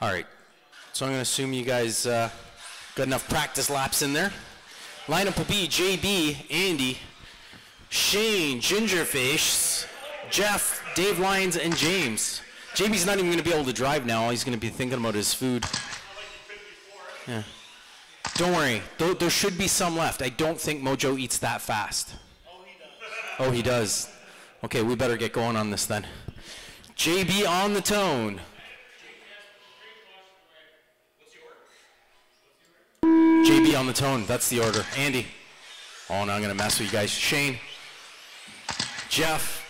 All right, so I'm going to assume you guys got enough practice laps in there. Lineup will be JB, Andy, Shane, Gingerface, Jeff, Dave Lyons, and James. JB's not even going to be able to drive now. He's going to be thinking about his food. Yeah. Don't worry. There should be some left. I don't think Mojo eats that fast. Oh, he does. Oh, he does. Okay, we better get going on this then. JB on the tone. JB on the tone. That's the order. Andy. Oh, now I'm going to mess with you guys. Shane. Jeff.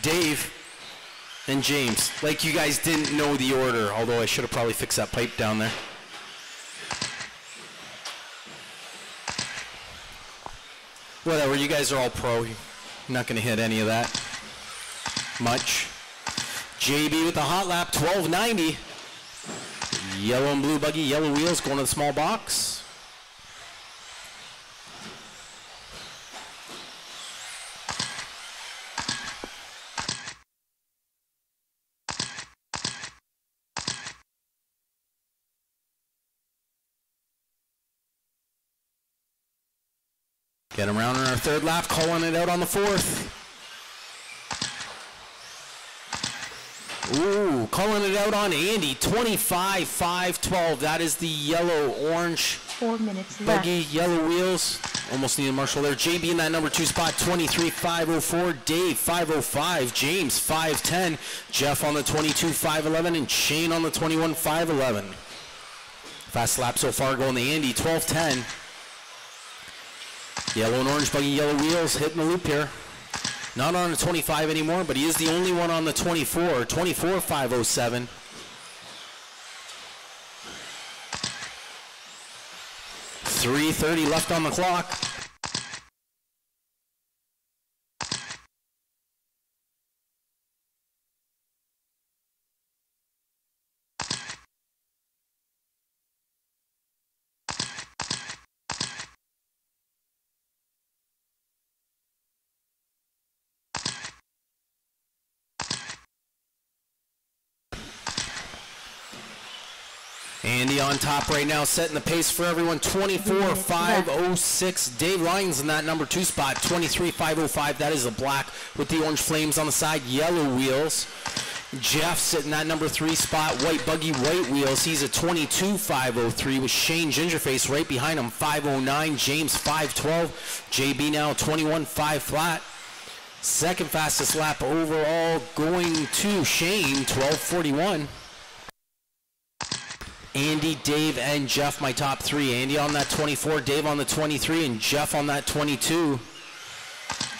Dave. And James. Like you guys didn't know the order, although I should have probably fixed that pipe down there. Whatever, you guys are all pro. You're not going to hit any of that much. JB with the hot lap, 1290. Yellow and blue buggy, yellow wheels going to the small box. Get him around on our third lap, calling it out on the fourth. Ooh, calling it out on Andy, 25-5-12. That is the yellow-orange 4 minutes buggy, left. yellow wheels. Almost need a marshal there. JB in that number 2 spot, 23-5-04. Dave, 5-05. James, 5-10. Jeff on the 22-5-11. And Shane on the 21-5-11. Fast lap so far going to Andy, 12-10. Yellow and orange buggy, yellow wheels, hitting the loop here. Not on the 25 anymore, but he is the only one on the 24, 24-5-07. .330 left on the clock. Andy on top right now, setting the pace for everyone. 24-5-06. Dave Lyons in that number 2 spot. 23-5-05. That is the black with the orange flames on the side. Yellow wheels. Jeff sitting that number 3 spot. White buggy, white wheels. He's at 22-5-03 with Shane Gingerface right behind him. 5-09. James 5-12. JB now 21-5 flat. Second fastest lap overall going to Shane, 12:41. Andy, Dave, and Jeff, my top 3. Andy on that 24, Dave on the 23, and Jeff on that 22.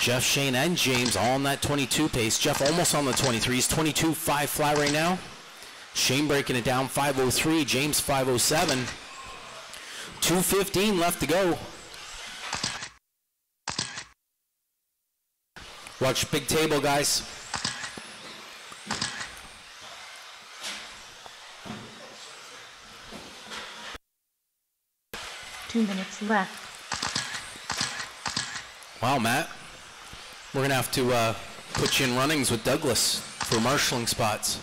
Jeff, Shane, and James all on that 22 pace. Jeff almost on the 23. He's 22-5 flat right now. Shane breaking it down, 5:03. James, 5:07. 2:15 left to go. Watch big table, guys. Two minutes left. Wow, Matt. We're going to have to put you in runnings with Douglas for marshalling spots.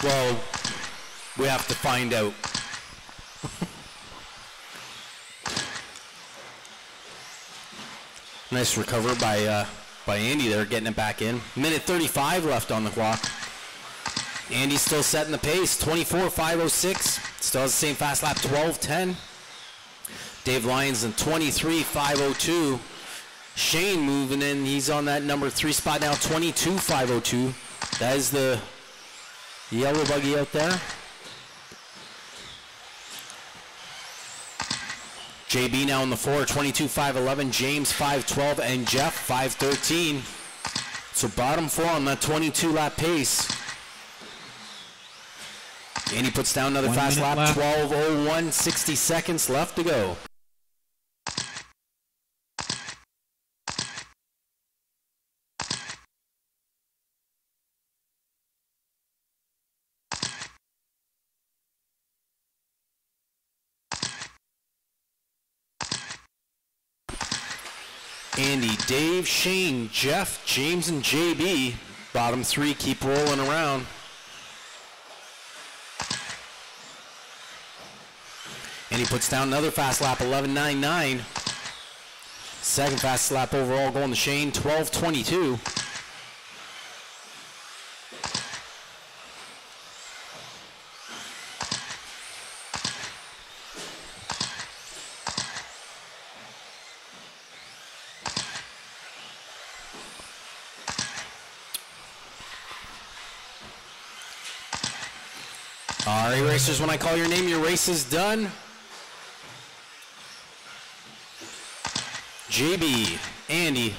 Well, we have to find out. Nice recover by Andy there, getting it back in. Minute 35 left on the clock. Andy's still setting the pace, 24-5-06. Still has the same fast lap, 12-10. Dave Lyons in 23-5-02. Shane moving in, he's on that number 3 spot now, 22-5-02. That is the yellow buggy out there. JB now in the 4, 22-5-11. James 5-12, and Jeff 5-13. So bottom 4 on that 22 lap pace. And he puts down another fast lap, 12:01, 60 seconds left to go. Andy, Dave, Shane, Jeff, James, and JB Bottom 3, keep rolling around. And he puts down another fast lap, 11.99. Second fastest lap overall going to Shane, 12.22. All right, racers, when I call your name, your race is done. JB, Andy,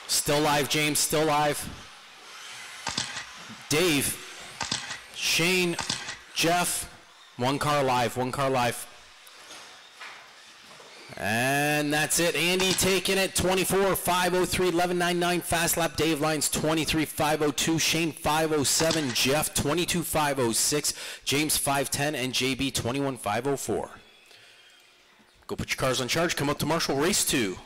still live. James, still live. Dave, Shane, Jeff, one car live, one car live. And that's it. Andy taking it, 24.503, 11.99 fast lap. Dave Lyons, 23.502. Shane, 507. Jeff, 22.506. James, 510. And JB, 21.504. Go put your cars on charge. Come up to Marshall, race 2.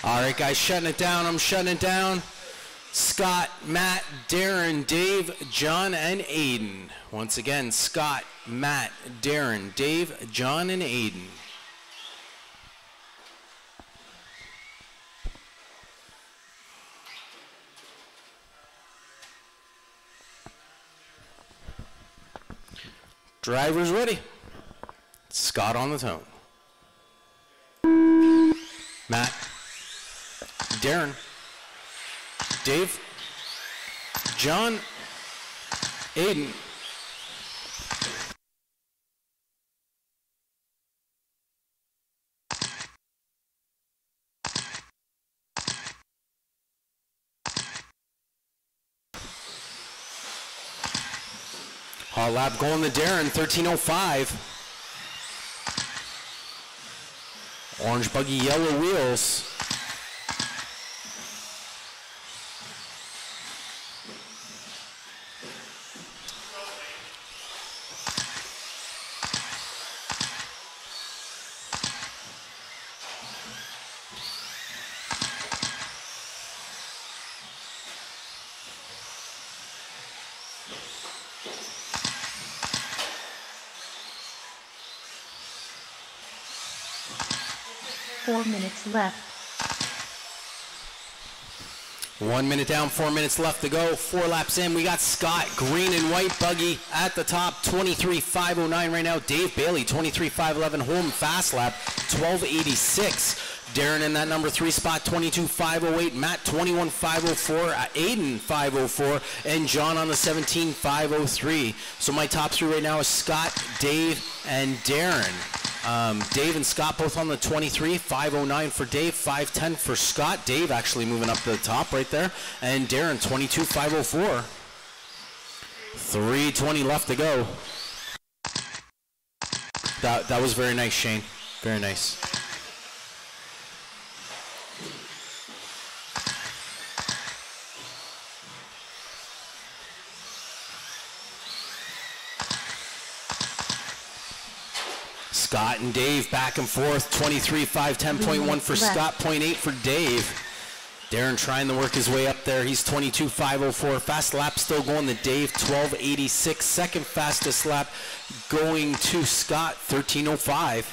All right, guys, shutting it down. I'm shutting it down. Scott, Matt, Darren, Dave, John, and Aiden. Once again, Scott, Matt, Darren, Dave, John, and Aiden. Drivers ready. Scott on the tone. Matt, Darren, Dave, John, Aiden. Hot lap going to Darren, 13.05. Orange buggy, yellow wheels. Four minutes left. 1 minute down, 4 minutes left to go. 4 laps in. We got Scott, green and white buggy at the top, 23.509 right now. Dave Bailey, 23.511, home fast lap, 12.86. Darren in that number 3 spot, 22.508. Matt, 21.504. Aiden, 504. And John on the 17.503. So my top 3 right now is Scott, Dave, and Darren. Dave and Scott both on the 23, 509 for Dave, 510 for Scott. Dave actually moving up to the top right there. And Darren, 22, 504. 3:20 left to go. That was very nice, Shane. Very nice. Scott and Dave back and forth, 23, 5, 10.1 for Scott, 0.8 for Dave. Darren trying to work his way up there. He's 22, 504. Fast lap still going to Dave, 12.86. Second fastest lap going to Scott, 13.05.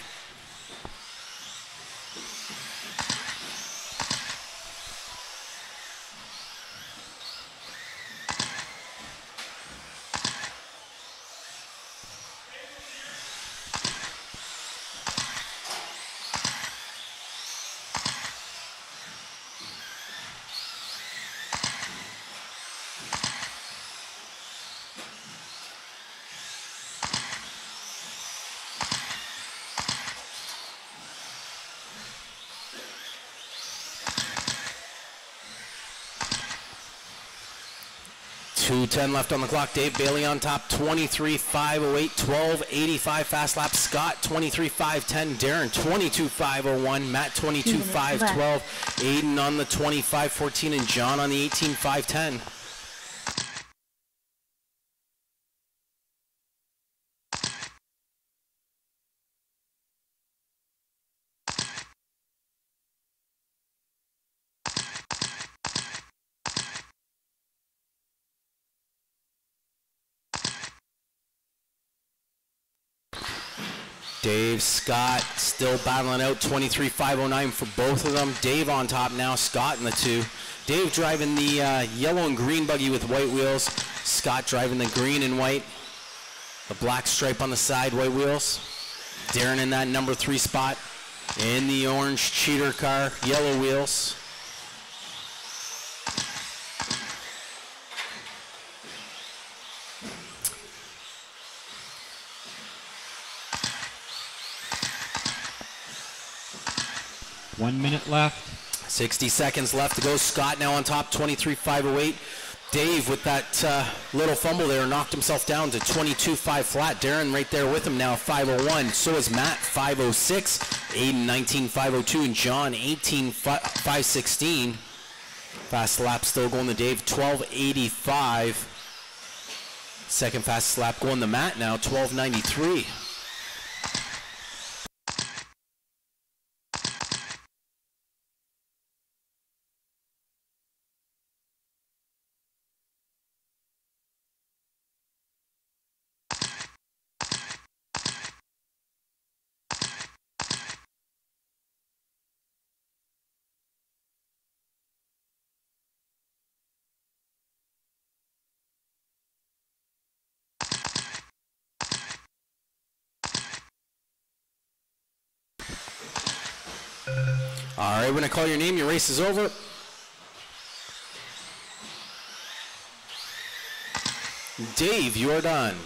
.210 left on the clock. Dave Bailey on top, 23.508, 12.85 fast lap. Scott, 23.510. Darren, 22.501. Matt, 22.512. Aiden on the 25.14, and John on the 18.510. Dave, Scott still battling out, 23.509 for both of them. Dave on top now, Scott in the 2. Dave driving the yellow and green buggy with white wheels. Scott driving the green and white. The black stripe on the side, white wheels. Darren in that number 3 spot in the orange cheater car, yellow wheels. One minute left. 60 seconds left to go. Scott now on top, 23.508. Dave with that little fumble there knocked himself down to 22.5 flat. Darren right there with him now, 501. So is Matt, 506. Aiden, 19.502. And John, 18.516. Fast lap still going to Dave, 12.85. Second fastest lap going to Matt now, 12.93. All right, when I call your name, your race is over. Dave, you're done.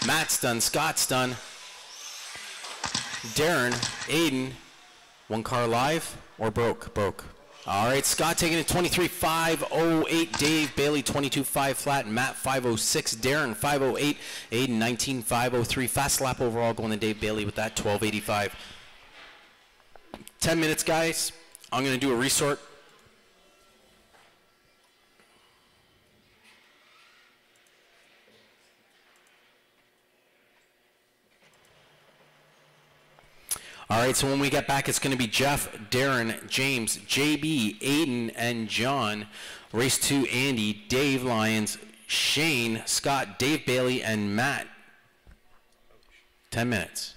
Matt's done. Scott's done. Darren, Aiden, 1 car live or broke? Broke. All right, Scott taking it 23.508. Dave Bailey 22.5 flat. Matt 506. Darren 508. Aiden 19.503. Fast lap overall going to Dave Bailey with that 12.85. 10 minutes, guys. I'm going to do a resort. All right, so when we get back, it's going to be Jeff, Darren, James, JB, Aiden, and John. Race 2, Andy, Dave Lyons, Shane, Scott, Dave Bailey, and Matt. 10 minutes.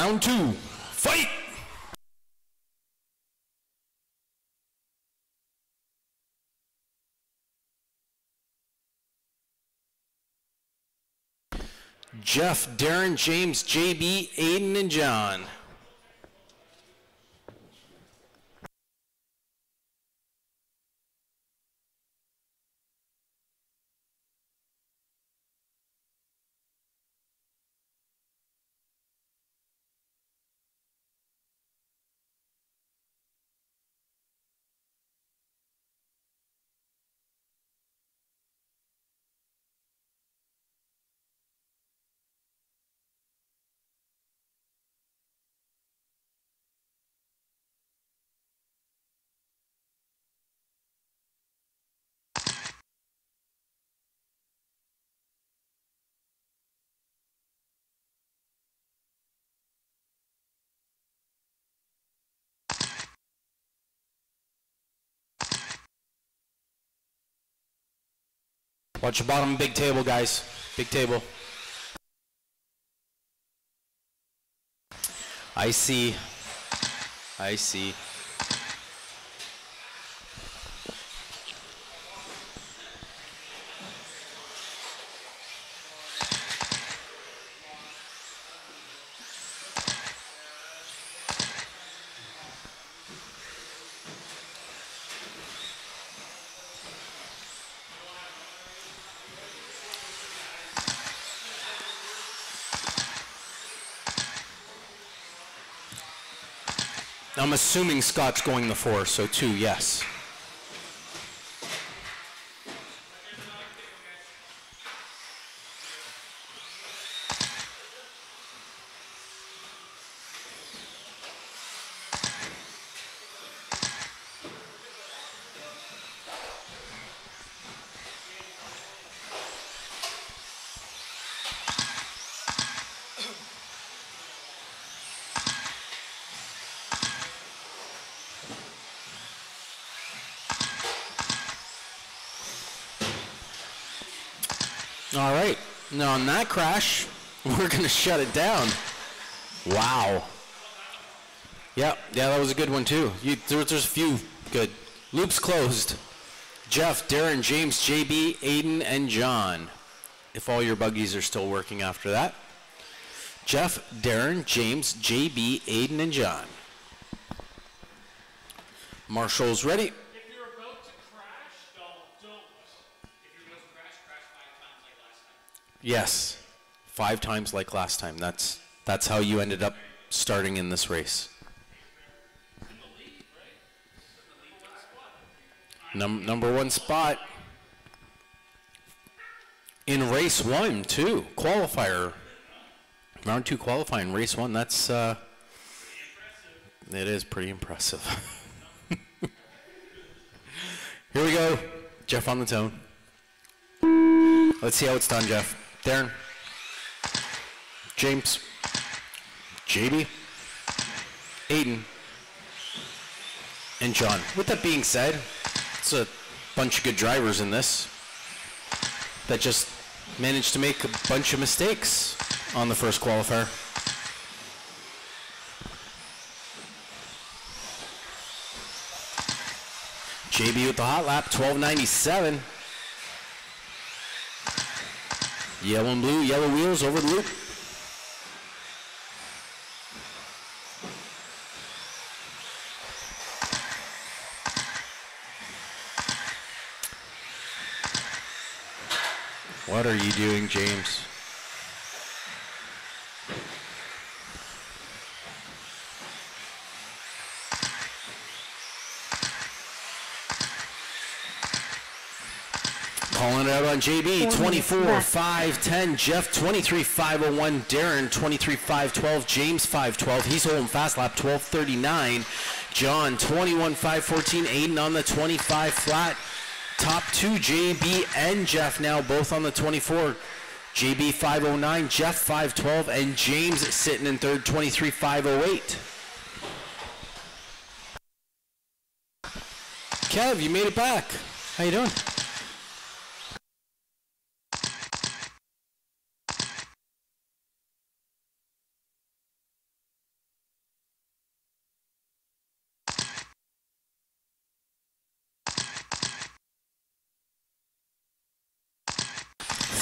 Round 2, fight! Jeff, Darren, James, JB, Aiden, and John. Watch your bottom, big table, guys. Big table. I see. I see. I'm assuming Scott's going the 4, so 2, yes. All right, now on that crash, we're gonna shut it down. Wow. Yeah, that was a good one too. There's a few good. Loops closed. Jeff, Darren, James, JB, Aiden, and John. If all your buggies are still working after that. Jeff, Darren, James, JB, Aiden, and John. Marshall's ready. Yes, 5 times like last time. That's how you ended up starting in this race. Number 1 spot in race 1 too. Qualifier, round 2 qualifying, race 1. That's it is pretty impressive. Here we go. Jeff on the tone. Let's see how it's done, Jeff. Darren, James, JB, Aiden, and John. With that being said, it's a bunch of good drivers in this that just managed to make a bunch of mistakes on the first qualifier. JB with the hot lap, 12.97. Yellow and blue, yellow wheels over the loop. What are you doing, James? Calling it out on JB, 24.510. Jeff, 23.501. Darren, 23.512. James, 5.12. He's holding fast lap, 12.39. John, 21.514. Aiden on the 25 flat. Top 2, JB and Jeff now both on the 24. JB, 5.09. Jeff, 5.12. And James sitting in third, 23.508. Kev, you made it back. How you doing?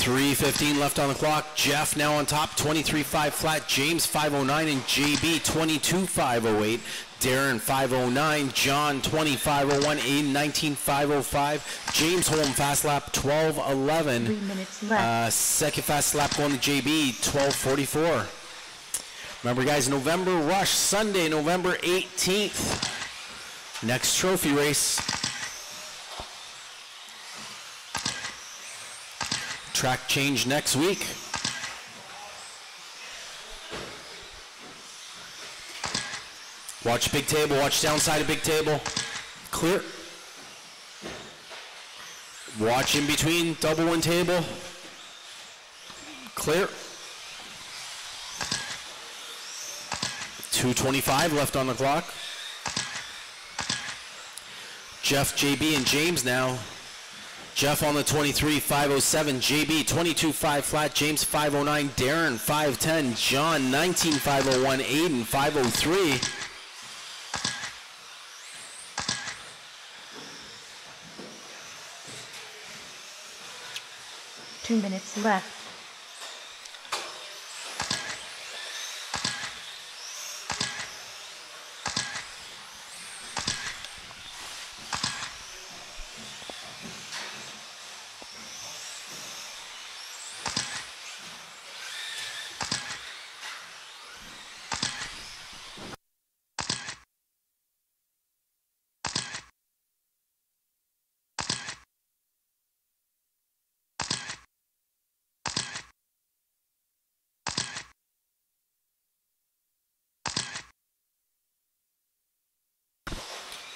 3:15 left on the clock. Jeff now on top, 23.5 flat. James 5:09 and JB 22.508. Darren 5:09. John 25:01. Aiden 19.505. James Holm fast lap 12:11. 3 minutes left. Second fast lap going to JB 12:44. Remember, guys, November Rush Sunday, November 18th. Next trophy race. Track change next week. Watch big table, watch downside of big table. Clear. Watch in between, double one table. Clear. 2:25 left on the clock. Jeff, JB, and James now. Jeff on the 23, 5:07. JB 22.5 flat. James 5:09. Darren 5:10. John 19.501. Aiden 5:03. Two minutes left.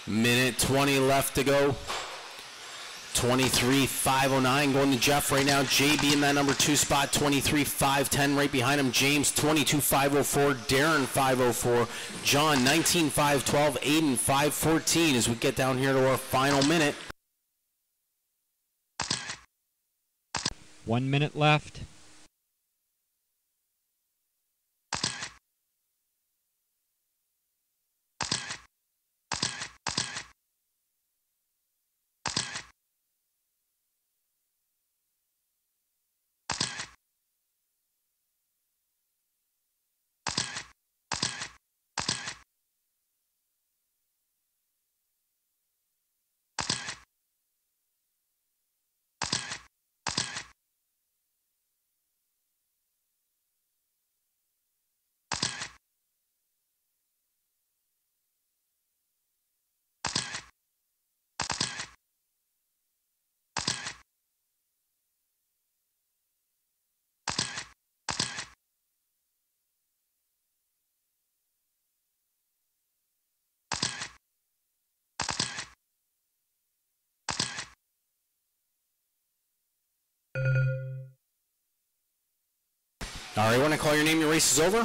Minute 20 left to go. 23.509 going to Jeff right now. JB in that number 2 spot. 23.510 right behind him. James 22.504. Darren 504. John 19.512. Aiden 514 as we get down here to our final minute. 1 minute left. All right, when I call your name, your race is over.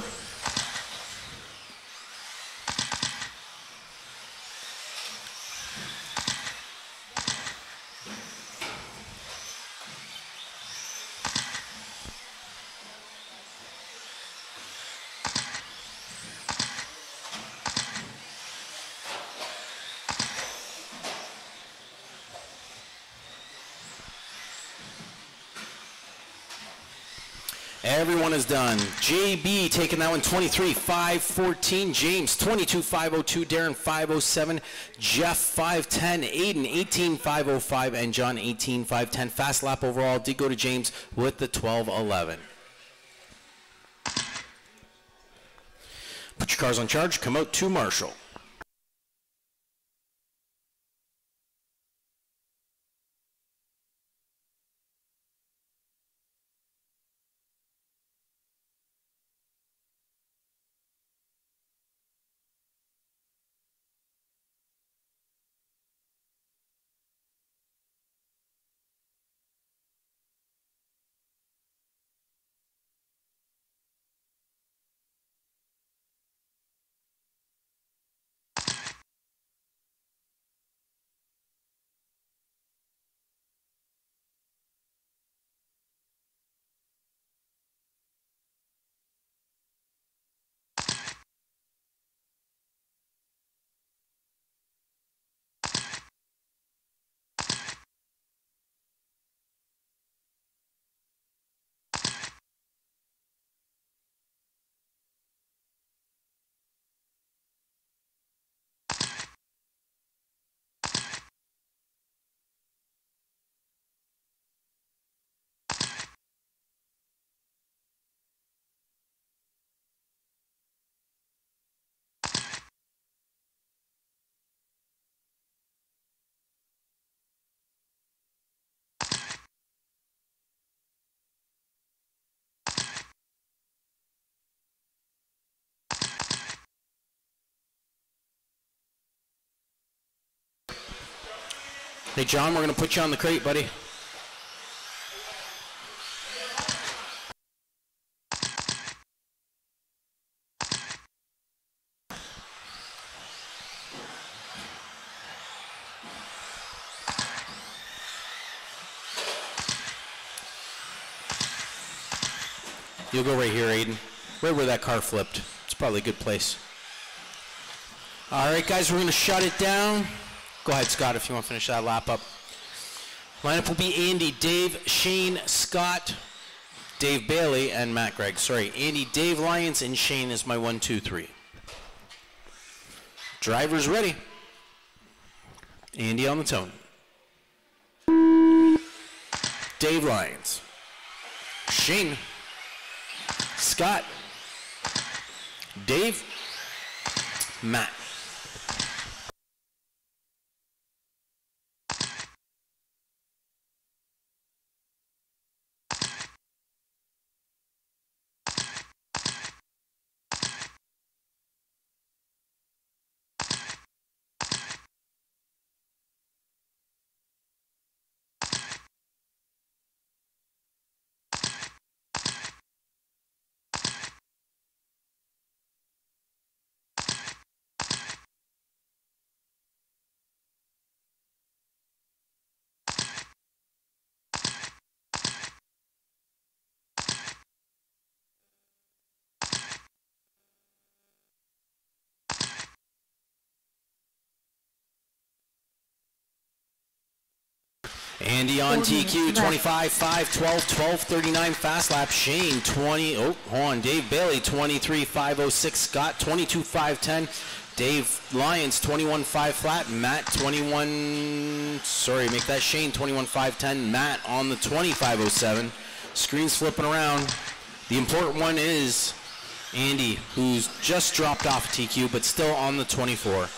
Everyone is done. JB taking that one 23.514. James 22.502. Darren 507. Jeff 510. Aiden 18.505. And John 18.510. Fast lap overall did go to James with the 12.11. Put your cars on charge. Come out to Marshall. Hey, John, we're going to put you on the crate, buddy. You'll go right here, Aiden. Right where that car flipped. It's probably a good place. All right, guys, we're going to shut it down. Go ahead, Scott, if you want to finish that lap up. Lineup will be Andy, Dave, Shane, Scott, Dave Bailey, and Matt Gregg. Sorry, Andy, Dave Lyons, and Shane is my 1, 2, 3. Drivers ready. Andy on the tone. Dave Lyons. Shane. Scott. Dave. Matt. Andy on TQ, 25, 5, 12, 12, 39 fast lap. Shane, 20, oh, hold on. Dave Bailey, 23, 506. Scott, 22, 5, 10. Dave Lyons, 21, 5 flat. Matt, 21, sorry, make that Shane, 21, 5, 10. Matt on the 2507. Screen's flipping around. The important one is Andy, who's just dropped off TQ, but still on the 24.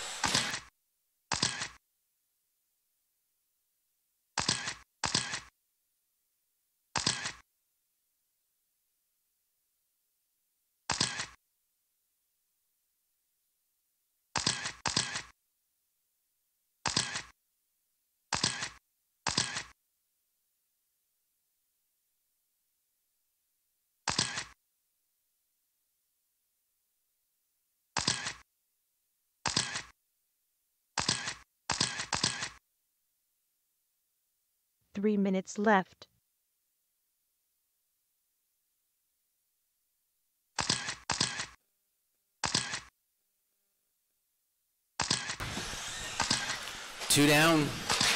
Three minutes left. Two down,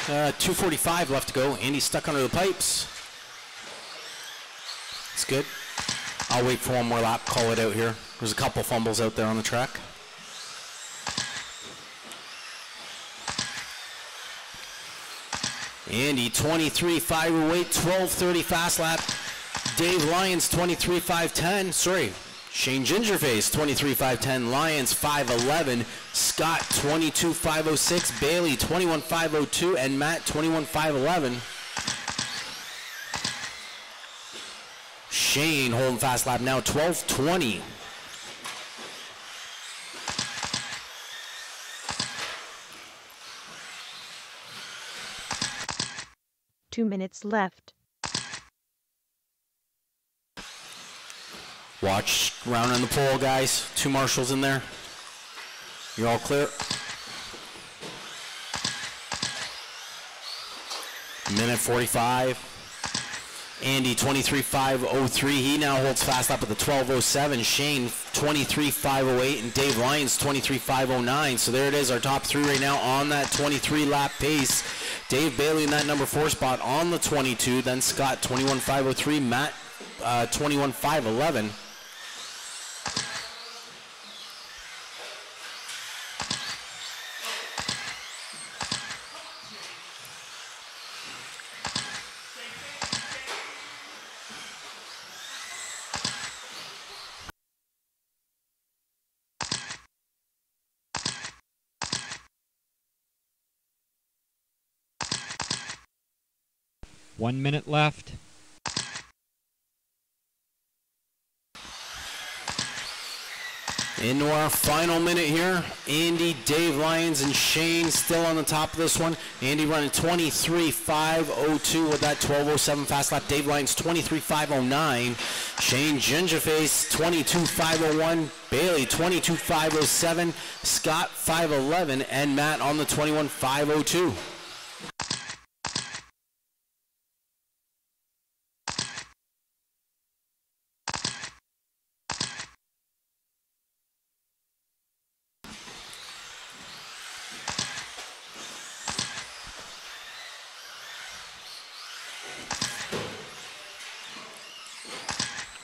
2:45 left to go. Andy's stuck under the pipes. It's good. I'll wait for one more lap, call it out here. There's a couple fumbles out there on the track. Andy, 23, 508, 12:30 fast lap. Dave Lyons, 23, 510. Sorry, Shane Gingerface, 23, 510. Lyons, 511. Scott, 22, 506. Bailey, 21, 502. And Matt, 21, 511. Shane holding fast lap now, 12:20. Two minutes left. Watch round on the pole, guys. Two marshals in there. You're all clear. Minute 45. Andy, 23.503. He now holds fast lap with the 12.07. Shane, 23.508. And Dave Lyons, 23.509. So there it is, our top three right now on that 23-lap pace. Dave Bailey in that number 4 spot on the 22. Then Scott, 21.503. Matt, 21.511. One minute left. Into our final minute here. Andy, Dave Lyons, and Shane still on the top of this one. Andy running 23.502 with that 12.07 fast lap. Dave Lyons 23.509. Shane Gingerface 22.501. Bailey 22.507. Scott 5.11. And Matt on the 21.502.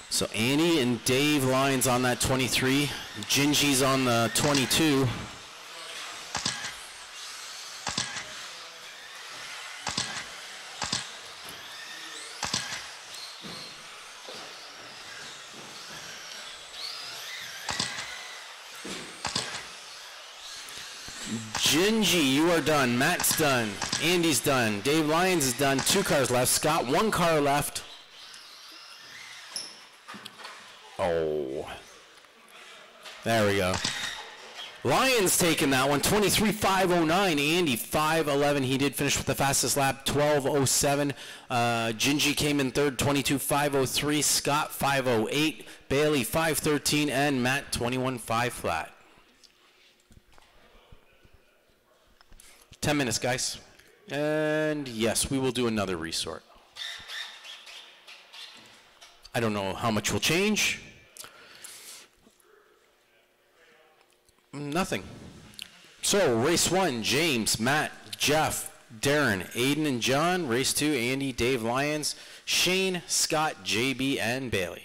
So Andy and Dave Lyons on that 23. Gingy's on the 22. Gingy, you are done. Matt's done. Andy's done. Dave Lyons is done. 2 cars left. Scott, 1 car left. Oh, there we go. Lyons taking that one, 23.509. Andy 5.11. He did finish with the fastest lap, 12.07. Gingy came in third, 22.503. Scott 5.08. Bailey 5.13, and Matt 21.5 flat. 10 minutes, guys. And yes, we will do another resort. I don't know how much will change. Nothing. So race 1, James, Matt, Jeff, Darren, Aiden, and John. Race 2, Andy, Dave Lyons, Shane, Scott, JB, and Bailey.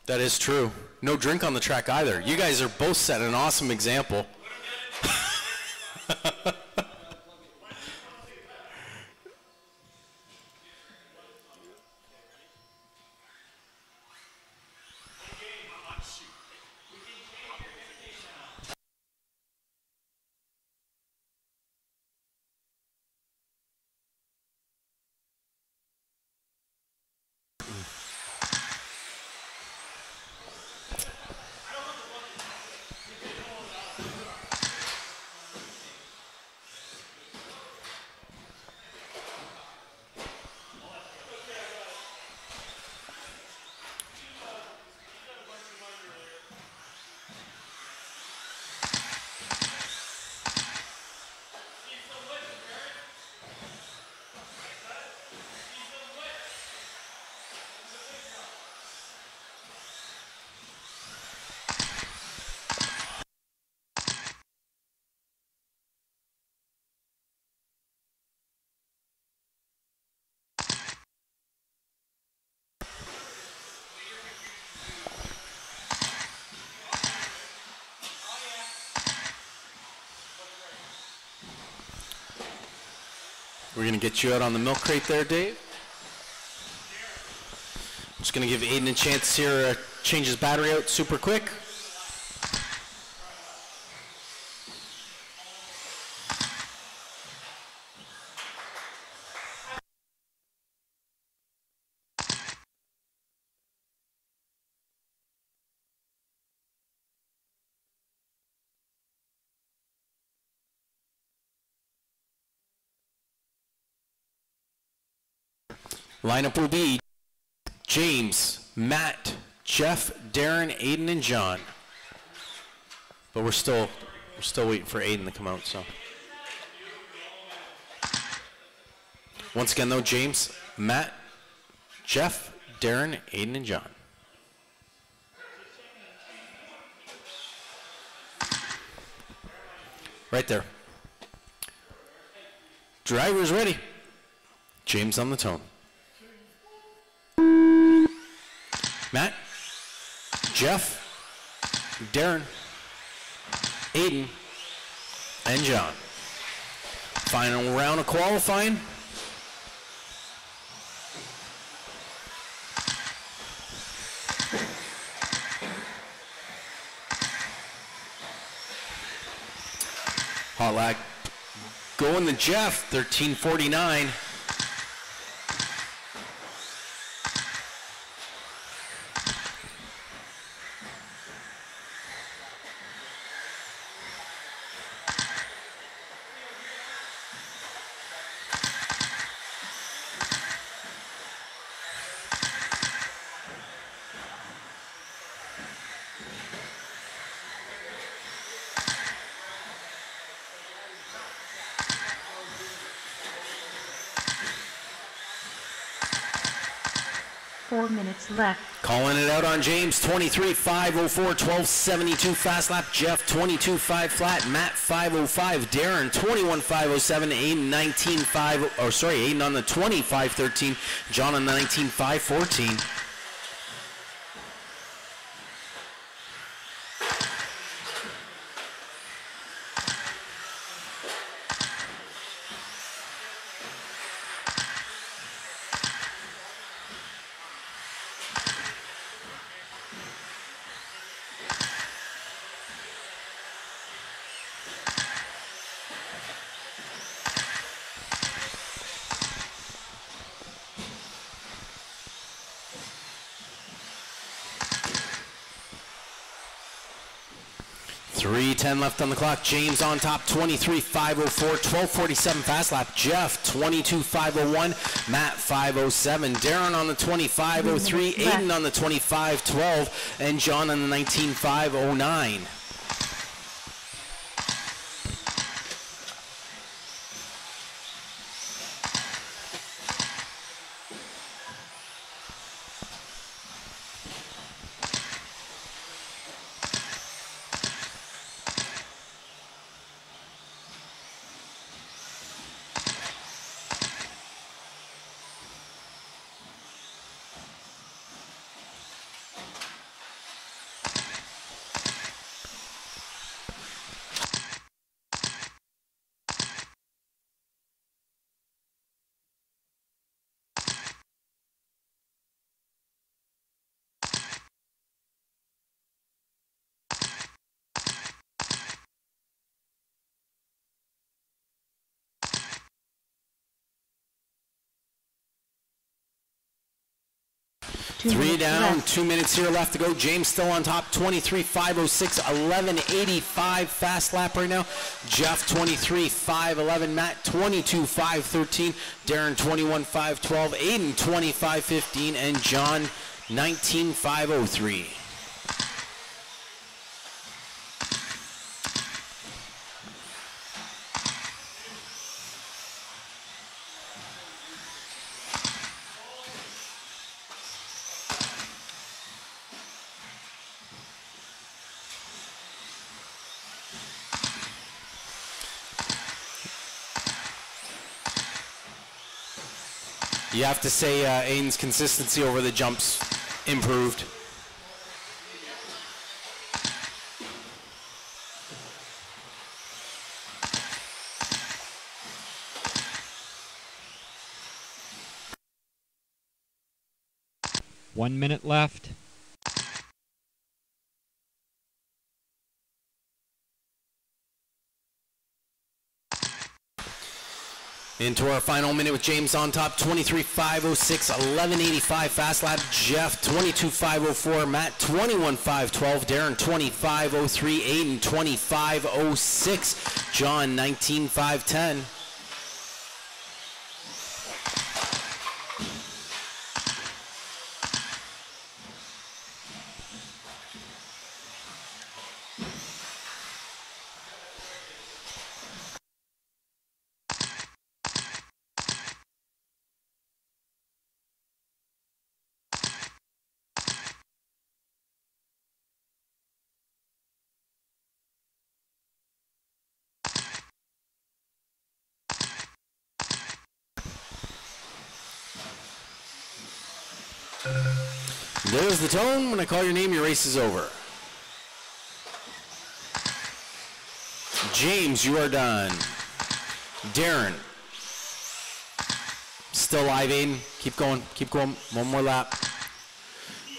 That is true. No drink on the track either. You guys are both setting an awesome example. We're going to get you out on the milk crate there, Dave. Just going to give Aiden a chance here to change his battery out super quick. Lineup will be James, Matt, Jeff, Darren, Aiden, and John. But we're still waiting for Aiden to come out. So once again, though, James, Matt, Jeff, Darren, Aiden, and John. Right there. Driver's ready. James on the tone. Matt, Jeff, Darren, Aiden, and John. Final round of qualifying. Hot lap going to Jeff, 13:49. Four minutes left. Calling it out on James, 23.504, 12.72 fast lap. Jeff, 22.5 flat. Matt, 5.05. Darren, 21.507. Aiden, 19.5. Oh, sorry, Aiden on the 20.513. John on the 19.514. .310 left on the clock. James on top, 23.504, 12.47 fast lap. Jeff, 22.501. Matt, 5.07. Darren on the 25.03. Aiden on the 25.12. And John on the 19.509. Three down, left. 2 minutes here left to go. James still on top, 23.506, 11.85 fast lap right now. Jeff, 23.511. Matt, 22.513. Darren, 21.512. Aiden, 25.15. And John, 19.503. You have to say Aiden's consistency over the jumps improved. One minute left. Into our final minute with James on top, 23.506, 11.85 fast lap. Jeff, 22.504. Matt, 21.512. Darren, 25.03. Aiden, 25.06. John, 19.510. There's the tone. When I call your name, your race is over. James, you are done. Darren. Still live, Aiden. Keep going. Keep going. One more lap.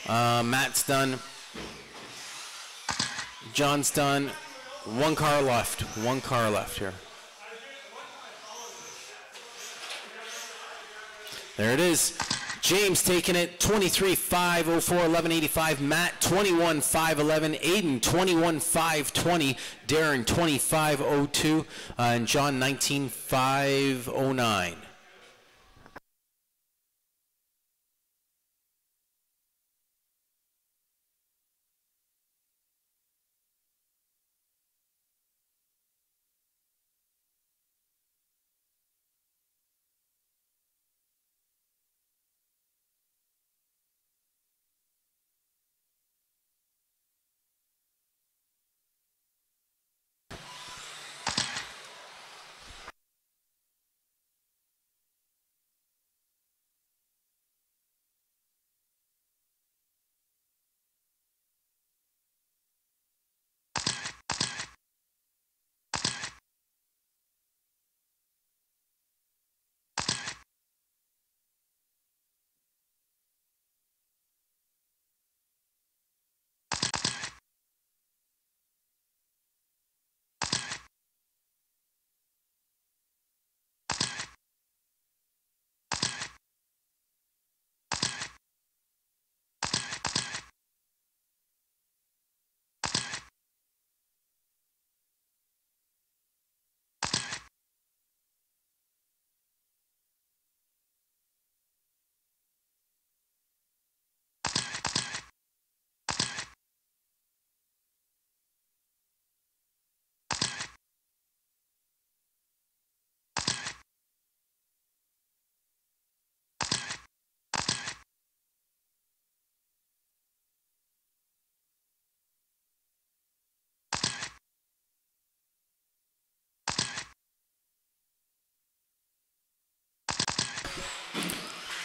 Matt's done. John's done. One car left. One car left here. There it is. James taking it, 23.504, 11.85. Matt, 21.511. Aiden, 21.520. Darren, 25.02. And John, 19.509.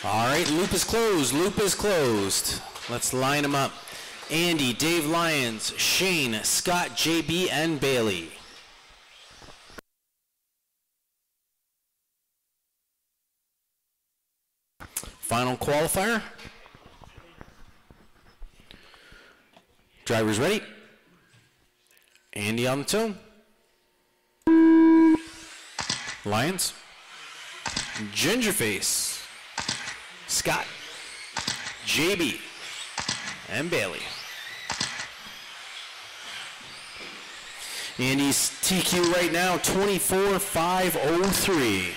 All right, loop is closed. Loop is closed. Let's line them up. Andy, Dave Lyons, Shane, Scott, JB, and Bailey. Final qualifier. Drivers ready. Andy on the tune. Lyons. Gingerface. Scott. JB. and Bailey. Andy's TQ right now, 24.503.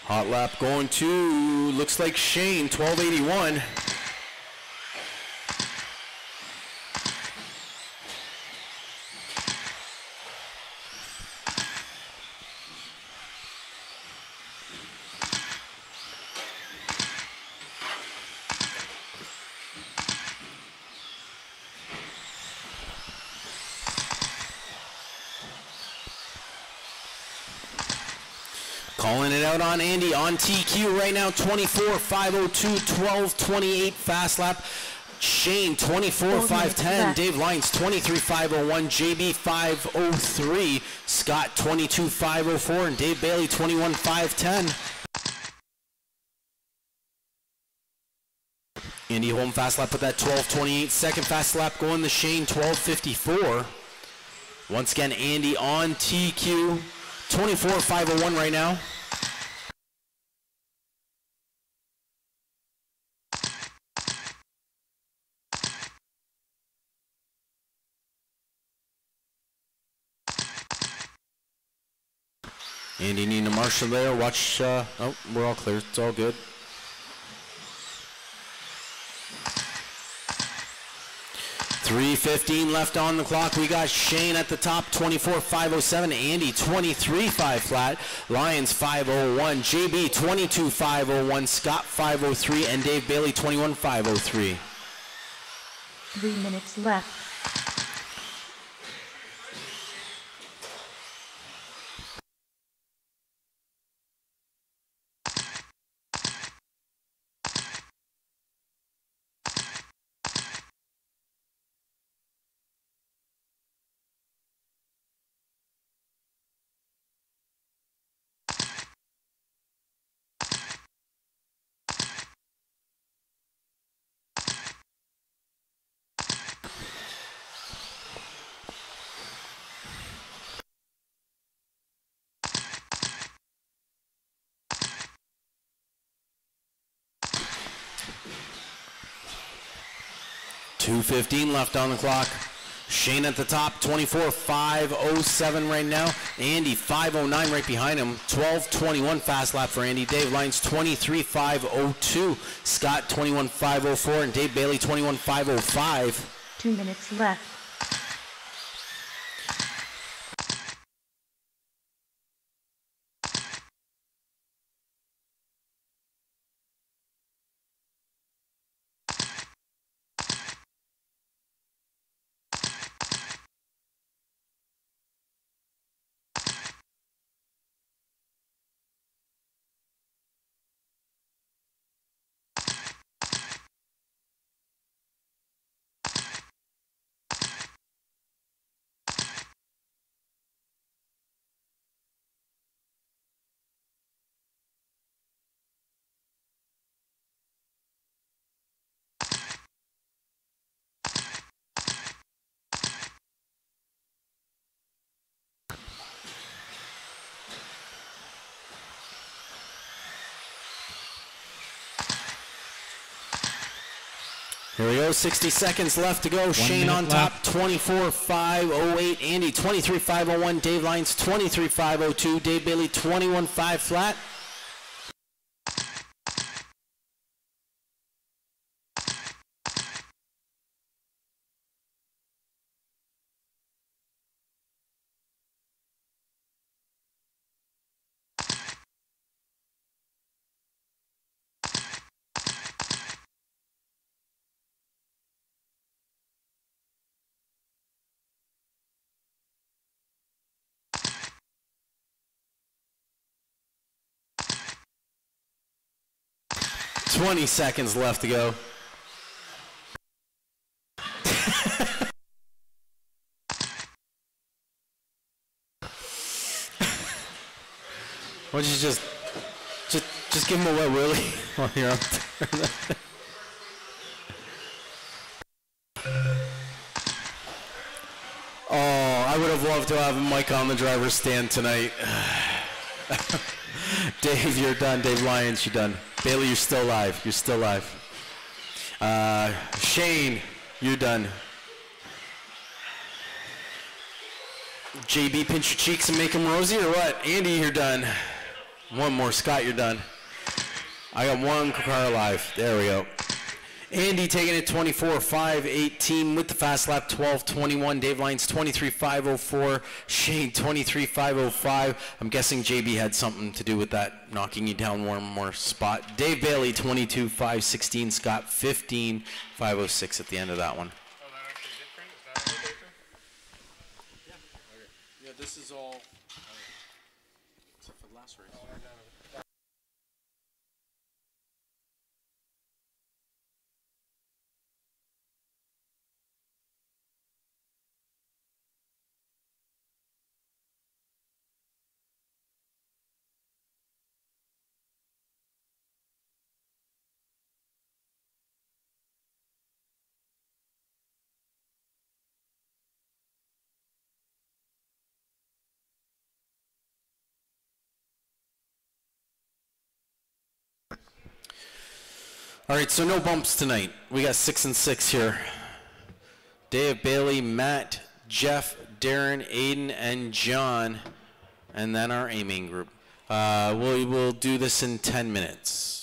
Hot lap going to, looks like Shane, 12.81. Calling it out on Andy on TQ right now, 24.502, 12.28 fast lap. Shane, 24.510. Dave Lyons, 23.501. JB, 503. Scott, 22.504. And Dave Bailey, 21.510. Andy home fast lap with that 12.28. Second fast lap going to Shane, 12.54. Once again, Andy on TQ, 24.501 right now. Andy needing a marshal there. Watch. Oh, we're all clear. It's all good. .3:15 left on the clock. We got Shane at the top, 24.507. Andy, 23.5 flat. Lyons, 501. JB, 22.501. Scott, 503. And Dave Bailey, 21.503. 3 minutes left. .2:15 left on the clock. Shane at the top, 24.507 right now. Andy, 509 right behind him. 12.21 fast lap for Andy. Dave Lyons, 23.502. Scott, 21.504. And Dave Bailey, 21.505. 2 minutes left. Here we go, 60 seconds left to go. Shane on top, 24.508. Andy, 23.501. Dave Lyons, 23.502. Dave Bailey, 21.5 flat. .20 seconds left to go. Why don't you just give him a wet willy while you're up there. Oh, I would have loved to have Mike on the driver's stand tonight. Dave, you're done. Dave Lyons, you're done. Bailey, you're still live. You're still live. Shane, you're done. JB, pinch your cheeks and make them rosy, or what? Andy, you're done. One more. Scott, you're done. I got one car alive. There we go. Andy taking it 24-5-18 with the fast lap, 12-21. Dave Lyons 23-5-04. Shane 23-5-05. I'm guessing JB had something to do with that, knocking you down one more spot. Dave Bailey 22-5-16. Scott 15-5-06 at the end of that one. Oh, that actually did print? Is that all paper? Yeah. Okay. Yeah, this is all. Except for the last race. All right, so no bumps tonight. We got 6 and 6 here. Dave, Bailey, Matt, Jeff, Darren, Aiden, and John, and then our aiming group. We will do this in 10 minutes.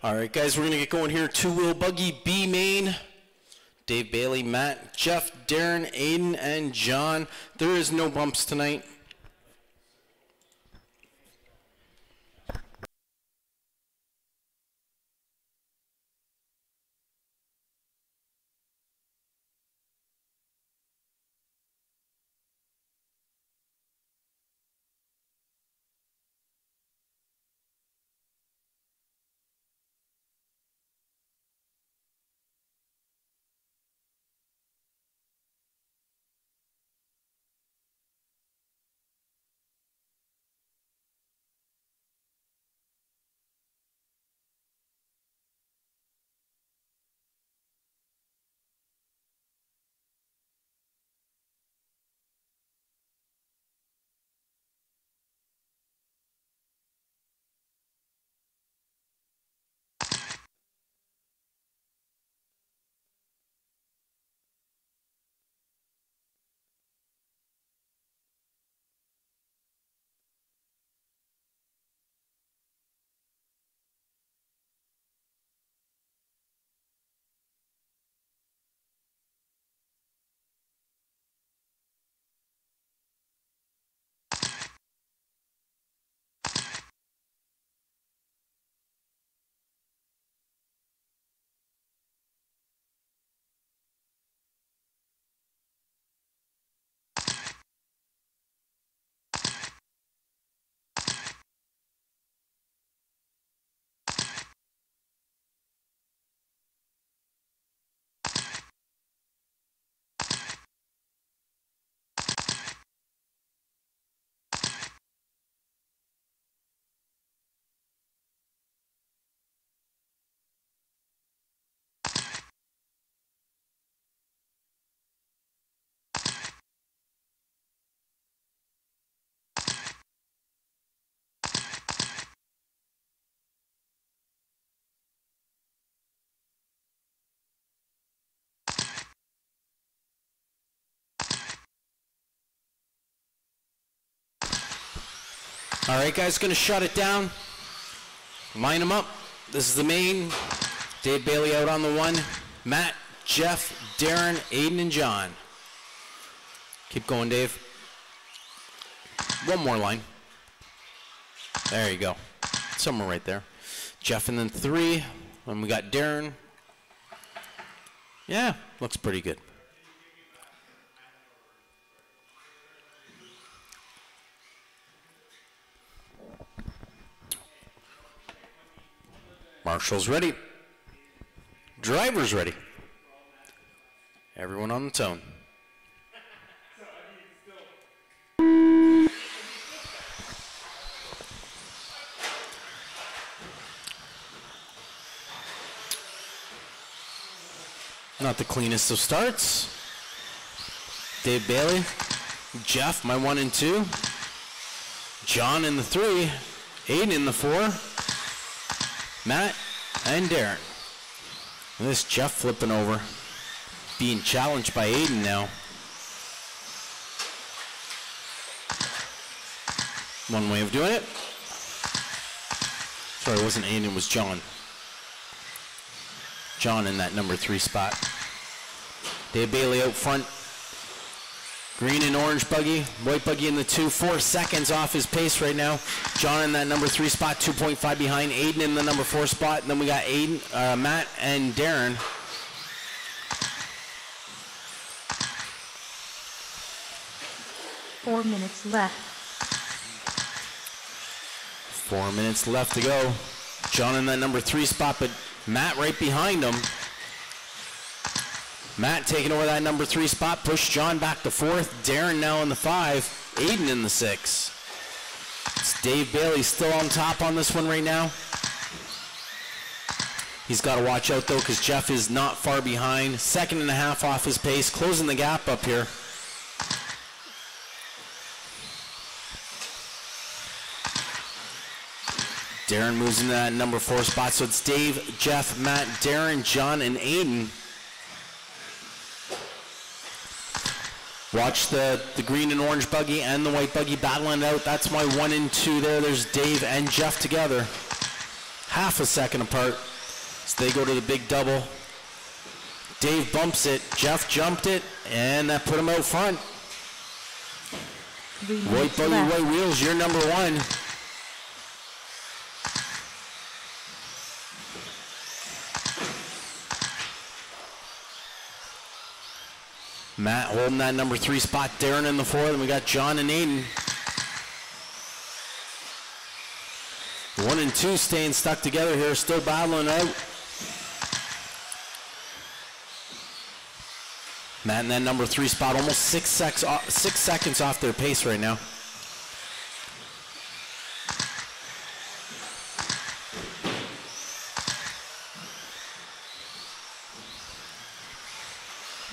All right, guys, we're going to get going here. Two-wheel buggy B main. Dave Bailey, Matt, Jeff, Darren, Aiden, and John. There is no bumps tonight. All right, guys, going to shut it down. Line them up. This is the main. Dave Bailey out on the one. Matt, Jeff, Darren, Aiden, and John. Keep going, Dave. One more line. There you go. Somewhere right there. Jeff and then three. And we got Darren. Yeah, looks pretty good. Marshall's ready. Driver's ready. Everyone on the tone. Not the cleanest of starts. Dave Bailey, Jeff, my 1 and 2. John in the 3. Aiden in the 4. Matt and Darren. And this Jeff flipping over. Being challenged by Aiden now. One way of doing it. Sorry, it wasn't Aiden, it was John. John in that number 3 spot. Dave Bailey out front. Green and orange buggy. White buggy in the 2. 4 seconds off his pace right now. John in that number 3 spot. 2.5 behind. Aiden in the number 4 spot. And then we got Aiden, Matt and Darren. Four minutes left. 4 minutes left to go. John in that number 3 spot, but Matt right behind him. Matt taking over that number 3 spot, pushed John back to 4th. Darren now in the 5, Aiden in the 6. It's Dave Bailey still on top on this one right now. He's got to watch out though because Jeff is not far behind. 2.5 off his pace, closing the gap up here. Darren moves into that number 4 spot, so it's Dave, Jeff, Matt, Darren, John, and Aiden. Watch the green and orange buggy and the white buggy battling it out. That's my 1 and 2 there. There's Dave and Jeff together. Half a second apart. So they go to the big double. Dave bumps it, Jeff jumped it, and that put him out front. 3 White minutes buggy, left. white wheels, you're number one. Matt holding that number 3 spot, Darren in the 4, then we got John and Aiden. 1 and 2 staying stuck together here, still battling out. Matt in that number 3 spot, almost 6 seconds off their pace right now.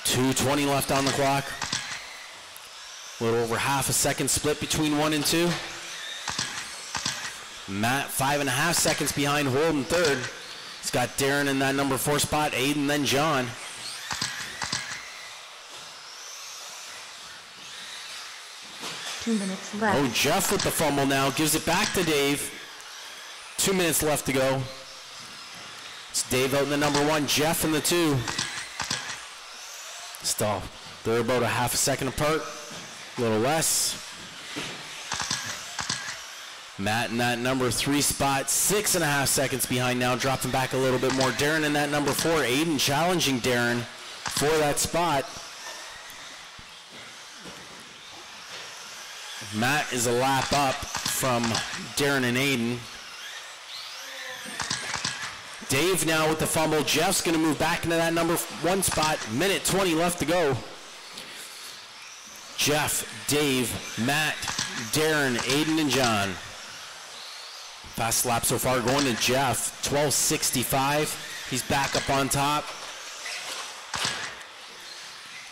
.220 left on the clock. A little over half a second split between 1 and 2. Matt 5.5 seconds behind Holden third. He's got Darren in that number 4 spot, Aiden, then John. Two minutes left. Oh, Jeff with the fumble now, gives it back to Dave. 2 minutes left to go. It's Dave out in the number 1, Jeff in the 2. Still, they're about a half a second apart, a little less. Matt in that number 3 spot, 6.5 seconds behind now, dropping back a little bit more. Darren in that number 4, Aiden challenging Darren for that spot. Matt is a lap up from Darren and Aiden. Dave now with the fumble. Jeff's going to move back into that number 1 spot. Minute 20 left to go. Jeff, Dave, Matt, Darren, Aiden, and John. Fast lap so far going to Jeff. 12:65. He's back up on top.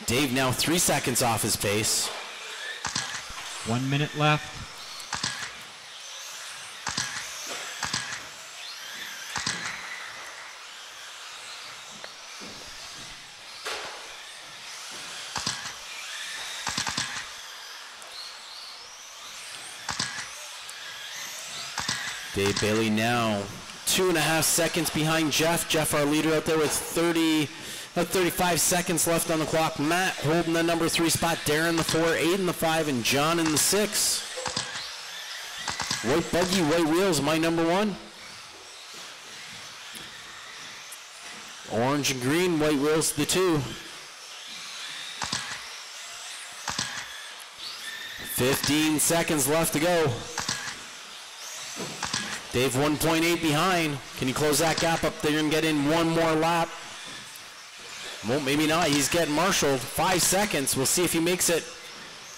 Dave now 3 seconds off his pace. 1 minute left. Dave Bailey now 2.5 seconds behind Jeff. Jeff, our leader, out there with 35 seconds left on the clock. Matt holding the number 3 spot. Darren the 4, Aiden the 5, and John in the 6. White buggy, white wheels, my number 1. Orange and green, white wheels, the 2. 15 seconds left to go. Dave 1.8 behind. Can you close that gap up there and get in one more lap? Well, maybe not. He's getting marshaled. 5 seconds. We'll see if he makes it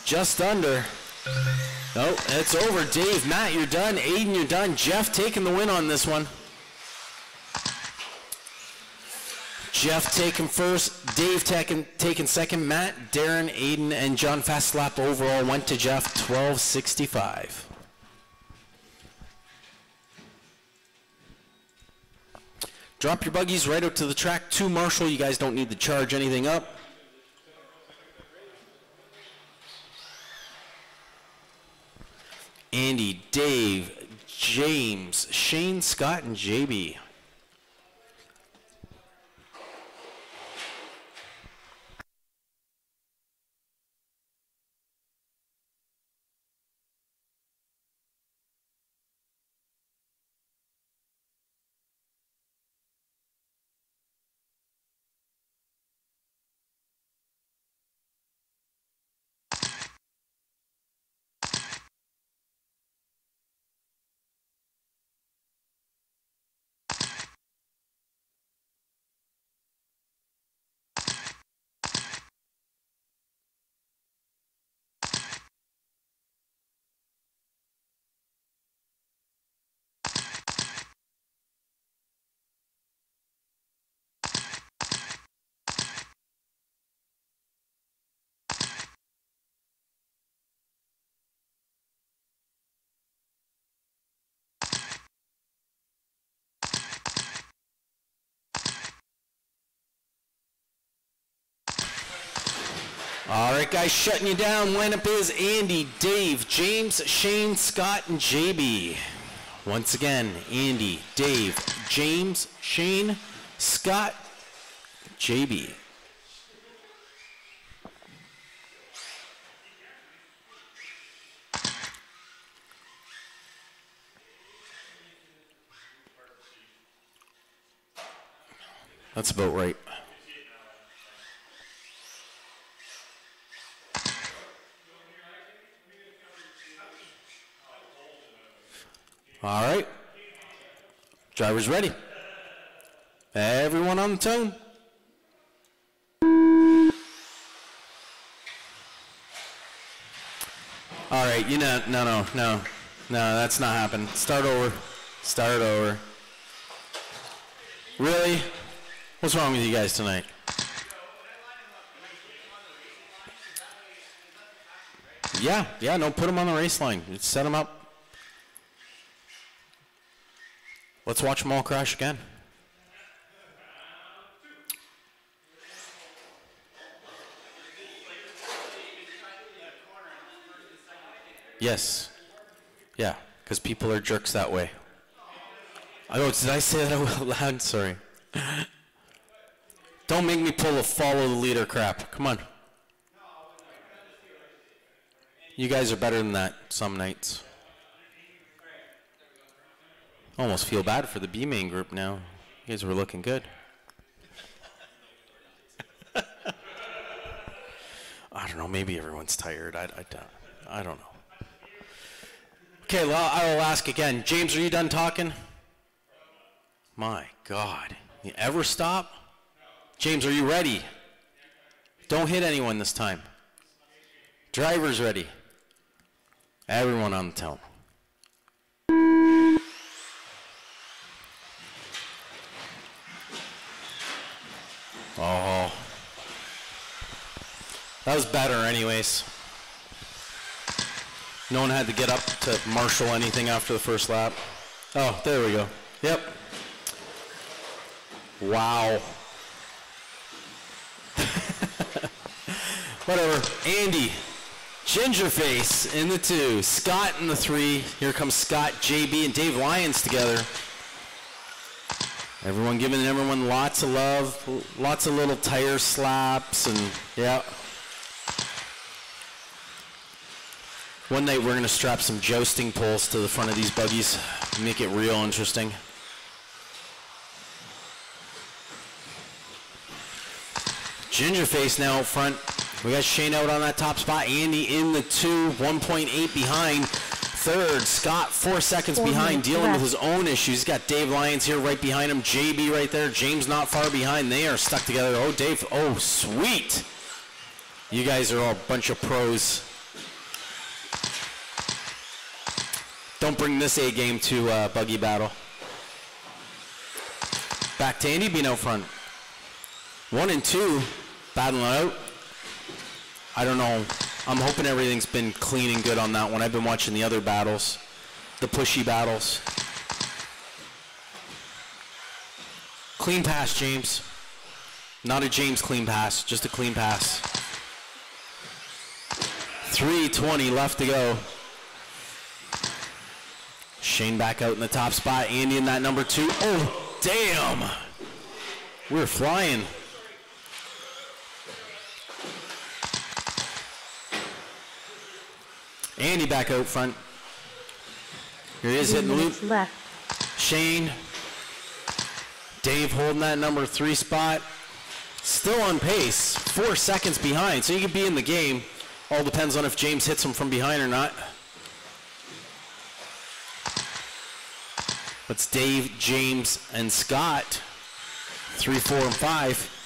just under. No, it's over. Dave, Matt, you're done. Aiden, you're done. Jeff taking the win on this one. Jeff taking first. Dave taking second. Matt, Darren, Aiden, and John fast lap overall went to Jeff. 12:65. Drop your buggies right out to the track to Marshall. You guys don't need to charge anything up. Andy, Dave, James, Shane, Scott, and JB. All right, guys, shutting you down. Lineup is Andy, Dave, James, Shane, Scott, and JB. Once again, Andy, Dave, James, Shane, Scott, JB. That's about right. All right. Driver's ready. Everyone on the tone. All right, no, that's not happening. Start over. Start over. Really? What's wrong with you guys tonight? Yeah, no, put them on the race line. Set them up. Let's watch them all crash again. Yes. Yeah, because people are jerks that way. Oh, did I say that out loud? Sorry. Don't make me pull a follow the leader crap. Come on. You guys are better than that some nights. Almost feel bad for the B main group now. You guys were looking good. I don't know. Maybe everyone's tired. I don't know. Okay, well, I will ask again. James, are you done talking? My God. You ever stop? James, are you ready? Don't hit anyone this time. Driver's ready. Everyone on the tone. Oh. That was better anyways. No one had to get up to marshal anything after the first lap. Oh, there we go. Yep. Wow. Whatever. Andy, Gingerface in the 2, Scott in the 3. Here comes Scott, JB, and Dave Lyons together. Everyone giving everyone lots of love, lots of little tire slaps, and yeah. One night we're going to strap some jousting poles to the front of these buggies, make it real interesting. Gingerface now up front. We got Shane out on that top spot. Andy in the 2, 1.8 behind. Third, Scott 4 seconds behind, dealing with his own issues. He's got Dave Lyons here right behind him. JB right there. James not far behind. They are stuck together. Oh, Dave. Oh, sweet. You guys are all a bunch of pros. Don't bring this A game to buggy battle. Back to Andy being out front. 1 and 2 battling out. I don't know. I'm hoping everything's been clean and good on that one. I've been watching the other battles, the pushy battles. Clean pass, James. Not a James clean pass, just a clean pass. 3:20 left to go. Shane back out in the top spot. Andy in that number 2. Oh, damn. We're flying. Andy back out front. Here he is hitting the loop. Left. Shane. Dave holding that number 3 spot. Still on pace. 4 seconds behind. So you could be in the game. All depends on if James hits him from behind or not. It's Dave, James, and Scott. 3, 4, and 5.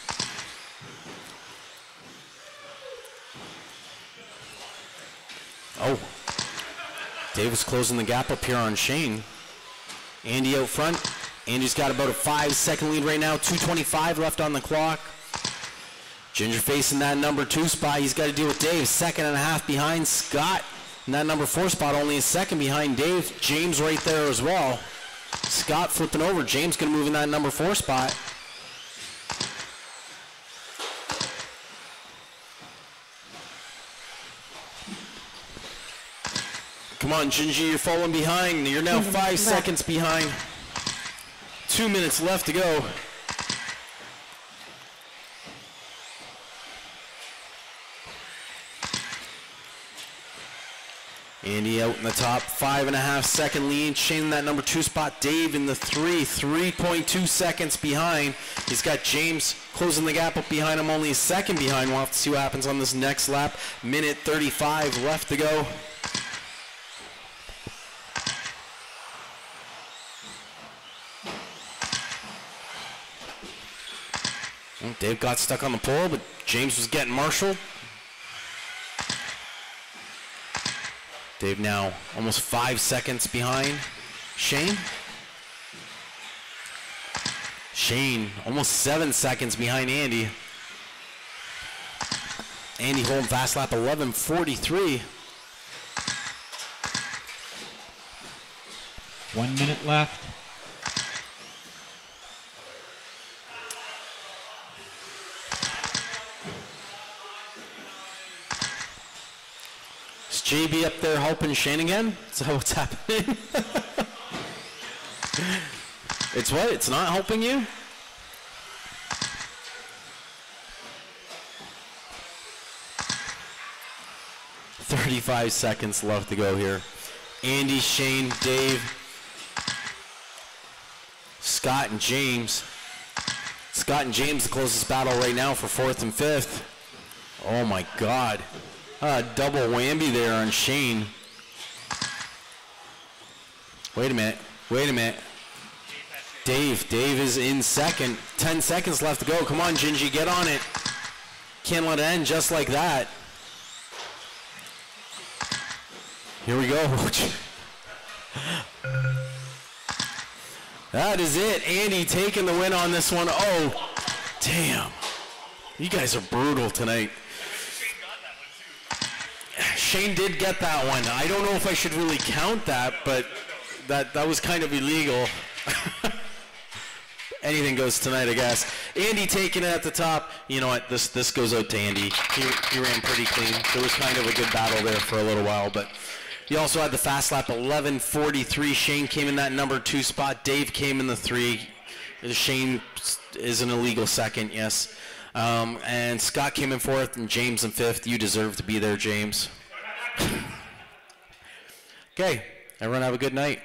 Oh. Dave was closing the gap up here on Shane. Andy out front. Andy's got about a 5-second lead right now. 2:25 left on the clock. Gingerface in that number 2 spot. He's got to deal with Dave. 2.5 behind Scott. In that number 4 spot, only a 2nd behind Dave. James right there as well. Scott flipping over. James going to move in that number 4 spot. Come on, Gingy, you're falling behind. You're now 5 seconds behind. 2 minutes left to go. Andy out in the top, 5.5 second lead. Shane in that number 2 spot. Dave in the 3.2 seconds behind. He's got James closing the gap up behind him, only a second behind. We'll have to see what happens on this next lap. Minute 35 left to go. Well, Dave got stuck on the pole, but James was getting marshaled. Dave now almost 5 seconds behind Shane. Shane almost 7 seconds behind Andy. Andy holding fast lap 11:43. 1 minute left. Is JB up there helping Shane again? Is that what's happening? It's what? It's not helping you? "35 seconds left to go here. Andy, Shane, Dave, Scott, and James. Scott and James, the closest battle right now for 4th and 5th. Oh my God. Double whammy there on Shane. Wait a minute. Dave is in second. 10 seconds left to go. Come on, Gingy, get on it. Can't let it end just like that. Here we go. That is it. Andy taking the win on this one. Oh, damn. You guys are brutal tonight. Shane did get that one. I don't know if I should really count that, but that was kind of illegal. Anything goes tonight, I guess. Andy taking it at the top. You know what? This goes out to Andy. He ran pretty clean. There was kind of a good battle there for a little while, but he also had the fast lap 11:43. Shane came in that number 2 spot. Dave came in the 3. Shane is an illegal second, yes. And Scott came in 4th and James in 5th. You deserve to be there, James. Okay, everyone have a good night.